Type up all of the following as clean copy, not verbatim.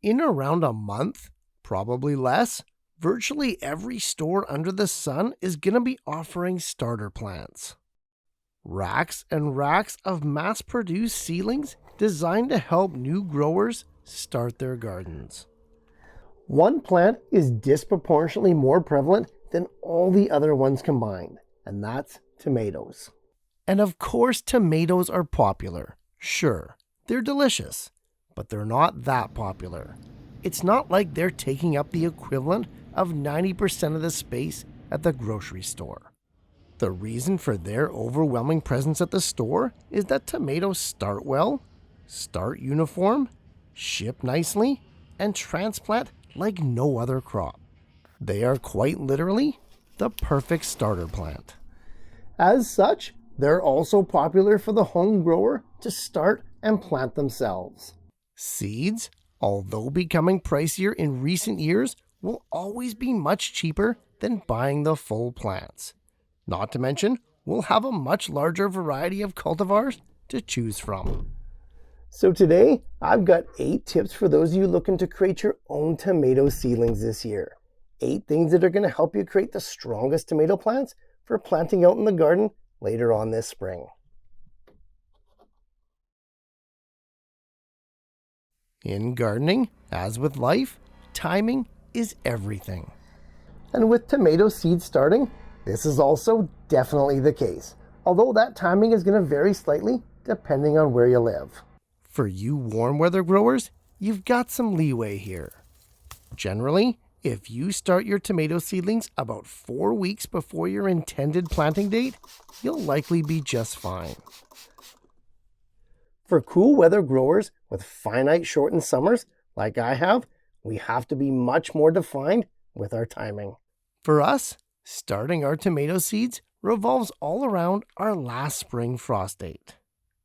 In around a month, probably less, virtually every store under the sun is going to be offering starter plants. Racks and racks of mass-produced seedlings designed to help new growers start their gardens. One plant is disproportionately more prevalent than all the other ones combined, and that's tomatoes. And of course, tomatoes are popular. Sure, they're delicious, but they're not that popular. It's not like they're taking up the equivalent of 90% of the space at the grocery store. The reason for their overwhelming presence at the store is that tomatoes start well, start uniform, ship nicely, and transplant like no other crop. They are quite literally the perfect starter plant. As such, they're also popular for the home grower to start and plant themselves. Seeds, although becoming pricier in recent years, will always be much cheaper than buying the full plants. Not to mention, we'll have a much larger variety of cultivars to choose from. So today, I've got 8 tips for those of you looking to create your own tomato seedlings this year. 8 things that are going to help you create the strongest tomato plants for planting out in the garden later on this spring. In gardening, as with life, timing is everything. And with tomato seed starting, this is also definitely the case, although that timing is going to vary slightly depending on where you live. For you warm weather growers, you've got some leeway here. Generally, if you start your tomato seedlings about 4 weeks before your intended planting date, you'll likely be just fine. For cool weather growers with finite shortened summers, like I have to be much more defined with our timing. For us, starting our tomato seeds revolves all around our last spring frost date.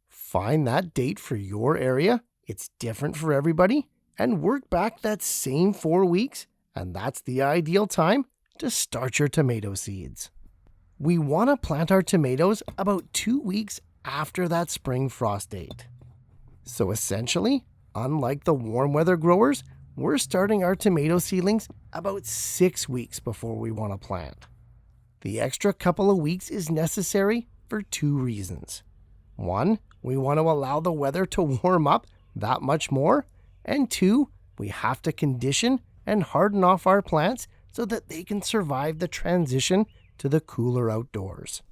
Find that date for your area, it's different for everybody, and work back that same 4 weeks, and that's the ideal time to start your tomato seeds. We want to plant our tomatoes about 2 weeks after that spring frost date. So essentially, unlike the warm weather growers, we're starting our tomato seedlings about 6 weeks before we want to plant. The extra couple of weeks is necessary for 2 reasons. 1, we want to allow the weather to warm up that much more, and 2, we have to condition and harden off our plants so that they can survive the transition to the cooler outdoors.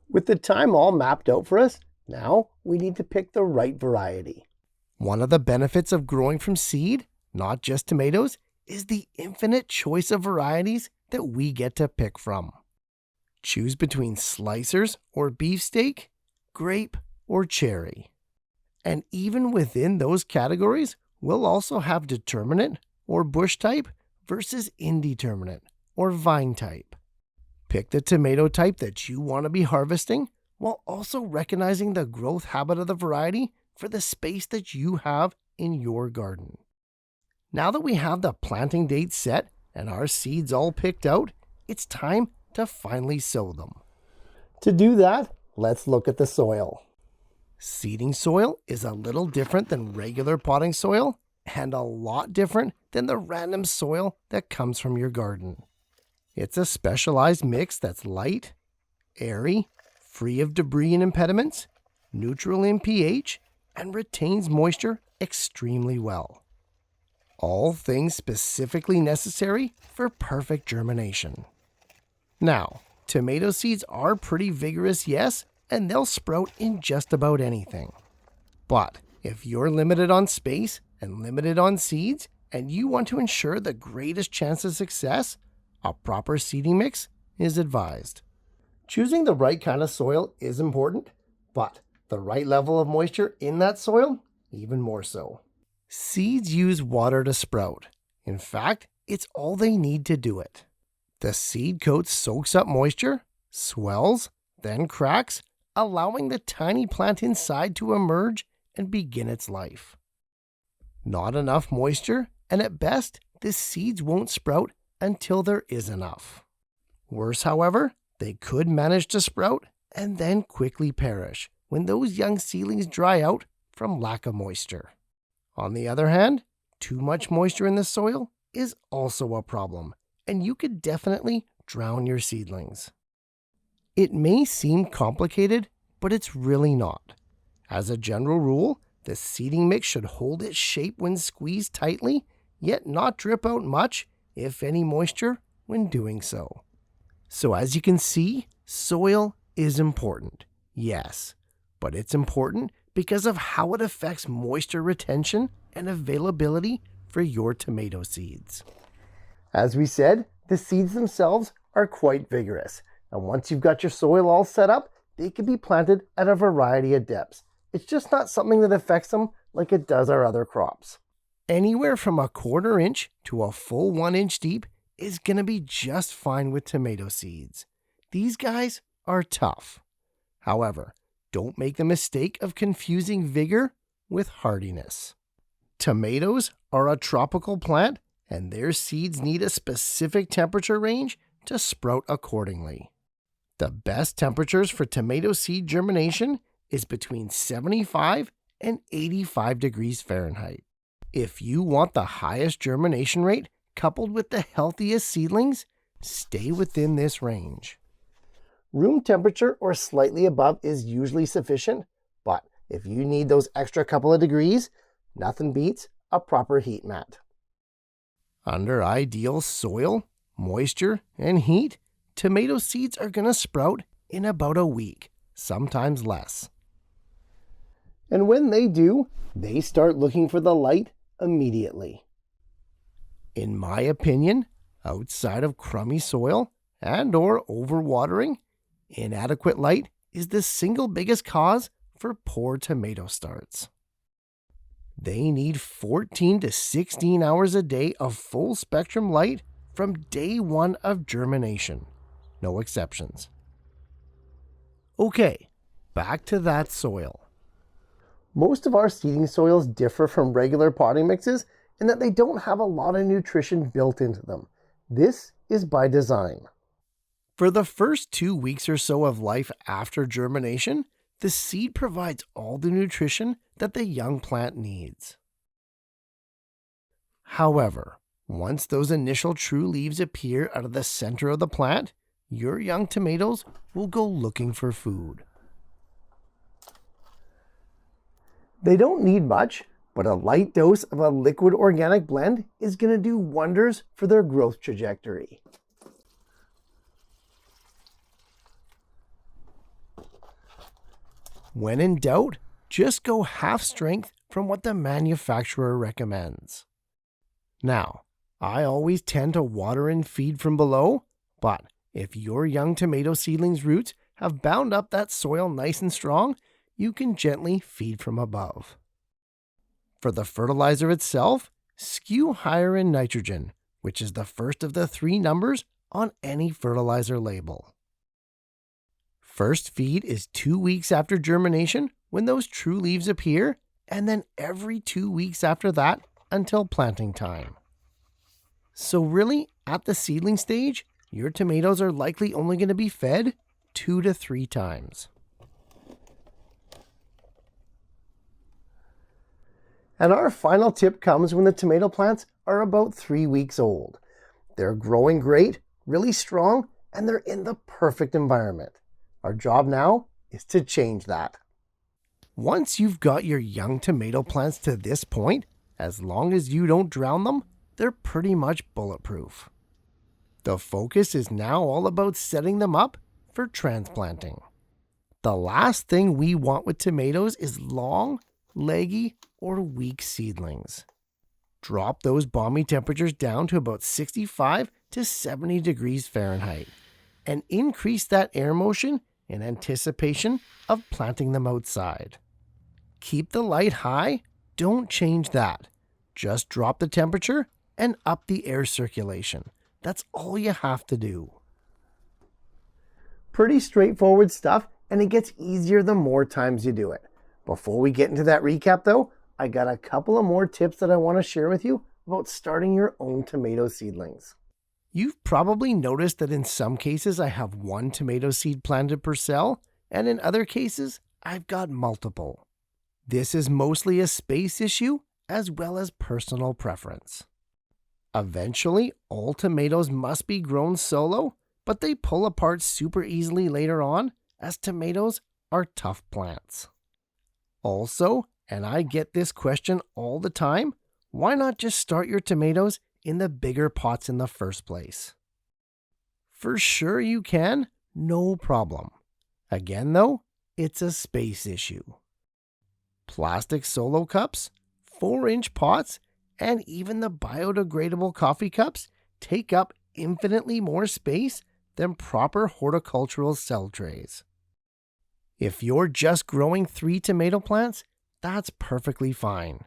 With the time all mapped out for us, now we need to pick the right variety. One of the benefits of growing from seed, not just tomatoes, is the infinite choice of varieties that we get to pick from. Choose between slicers or beefsteak, grape or cherry. And even within those categories, we'll also have determinate or bush type versus indeterminate or vine type. Pick the tomato type that you want to be harvesting while also recognizing the growth habit of the variety for the space that you have in your garden. Now that we have the planting date set and our seeds all picked out, it's time to finally sow them. To do that, let's look at the soil. Seeding soil is a little different than regular potting soil and a lot different than the random soil that comes from your garden. It's a specialized mix that's light, airy, free of debris and impediments, neutral in pH, and retains moisture extremely well. All things specifically necessary for perfect germination. Now, tomato seeds are pretty vigorous, yes, and they'll sprout in just about anything. But if you're limited on space and limited on seeds, and you want to ensure the greatest chance of success, a proper seeding mix is advised. Choosing the right kind of soil is important, but the right level of moisture in that soil, even more so. Seeds use water to sprout. In fact, it's all they need to do it. The seed coat soaks up moisture, swells, then cracks, allowing the tiny plant inside to emerge and begin its life. Not enough moisture, and at best, the seeds won't sprout until there is enough. Worse, however, they could manage to sprout and then quickly perish when those young seedlings dry out from lack of moisture. On the other hand, too much moisture in the soil is also a problem, and you could definitely drown your seedlings. It may seem complicated, but it's really not. As a general rule, the seeding mix should hold its shape when squeezed tightly, yet not drip out much, if any moisture, when doing so. So as you can see, soil is important, yes, but it's important because of how it affects moisture retention and availability for your tomato seeds. As we said, the seeds themselves are quite vigorous, and once you've got your soil all set up, they can be planted at a variety of depths. It's just not something that affects them like it does our other crops. Anywhere from a 1/4 inch to a full 1 inch deep is going to be just fine with tomato seeds. These guys are tough. However, don't make the mistake of confusing vigor with hardiness. Tomatoes are a tropical plant, and their seeds need a specific temperature range to sprout accordingly. The best temperatures for tomato seed germination is between 75 and 85 degrees Fahrenheit. If you want the highest germination rate coupled with the healthiest seedlings, stay within this range. Room temperature or slightly above is usually sufficient, but if you need those extra couple of degrees, nothing beats a proper heat mat. Under ideal soil, moisture, and heat, tomato seeds are going to sprout in about a week, sometimes less. And when they do, they start looking for the light immediately. In my opinion, outside of crummy soil and/or overwatering, inadequate light is the single biggest cause for poor tomato starts. They need 14 to 16 hours a day of full spectrum light from day one of germination. No exceptions. Okay, back to that soil. Most of our seeding soils differ from regular potting mixes in that they don't have a lot of nutrition built into them. This is by design. For the first 2 weeks or so of life after germination, the seed provides all the nutrition that the young plant needs. However, once those initial true leaves appear out of the center of the plant, your young tomatoes will go looking for food. They don't need much, but a light dose of a liquid organic blend is going to do wonders for their growth trajectory. When in doubt, just go half strength from what the manufacturer recommends. Now, I always tend to water and feed from below, but if your young tomato seedlings' roots have bound up that soil nice and strong, you can gently feed from above. For the fertilizer itself, skew higher in nitrogen, which is the first of the 3 numbers on any fertilizer label. First feed is 2 weeks after germination when those true leaves appear, and then every 2 weeks after that until planting time. So really, at the seedling stage, your tomatoes are likely only going to be fed 2 to 3 times. And our final tip comes when the tomato plants are about 3 weeks old. They're growing great, really strong, and they're in the perfect environment. Our job now is to change that. Once you've got your young tomato plants to this point, as long as you don't drown them, they're pretty much bulletproof. The focus is now all about setting them up for transplanting. The last thing we want with tomatoes is long, leggy, or weak seedlings. Drop those balmy temperatures down to about 65 to 70 degrees Fahrenheit and increase that air motion in anticipation of planting them outside. Keep the light high, don't change that. Just drop the temperature and up the air circulation. That's all you have to do. Pretty straightforward stuff, and it gets easier the more times you do it. Before we get into that recap though, I got a couple of more tips that I want to share with you about starting your own tomato seedlings. You've probably noticed that in some cases I have 1 tomato seed planted per cell, and in other cases I've got multiple. This is mostly a space issue, as well as personal preference. Eventually, all tomatoes must be grown solo, but they pull apart super easily later on, as tomatoes are tough plants. Also, and I get this question all the time, why not just start your tomatoes in the bigger pots in the first place? For sure you can, no problem. Again though, it's a space issue. Plastic solo cups, 4-inch pots, and even the biodegradable coffee cups take up infinitely more space than proper horticultural cell trays. If you're just growing 3 tomato plants, that's perfectly fine.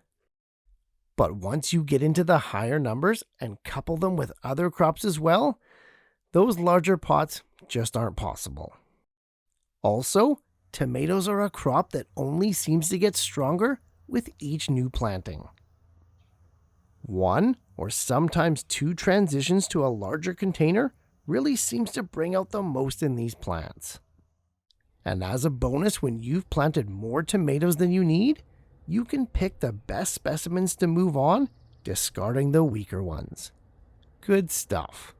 But once you get into the higher numbers and couple them with other crops as well, those larger pots just aren't possible. Also, tomatoes are a crop that only seems to get stronger with each new planting. 1 or sometimes 2 transitions to a larger container really seems to bring out the most in these plants. And as a bonus, when you've planted more tomatoes than you need, you can pick the best specimens to move on, discarding the weaker ones. Good stuff.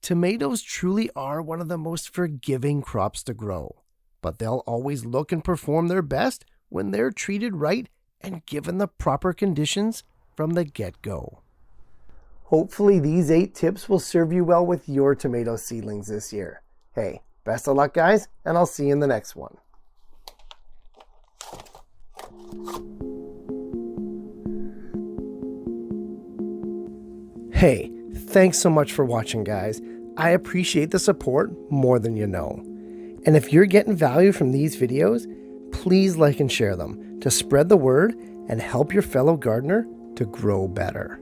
Tomatoes truly are one of the most forgiving crops to grow, but they'll always look and perform their best when they're treated right and given the proper conditions from the get-go. Hopefully these 8 tips will serve you well with your tomato seedlings this year. Hey, best of luck guys, and I'll see you in the next one. Hey, thanks so much for watching guys. I appreciate the support more than you know. And if you're getting value from these videos, please like and share them to spread the word and help your fellow gardener to grow better.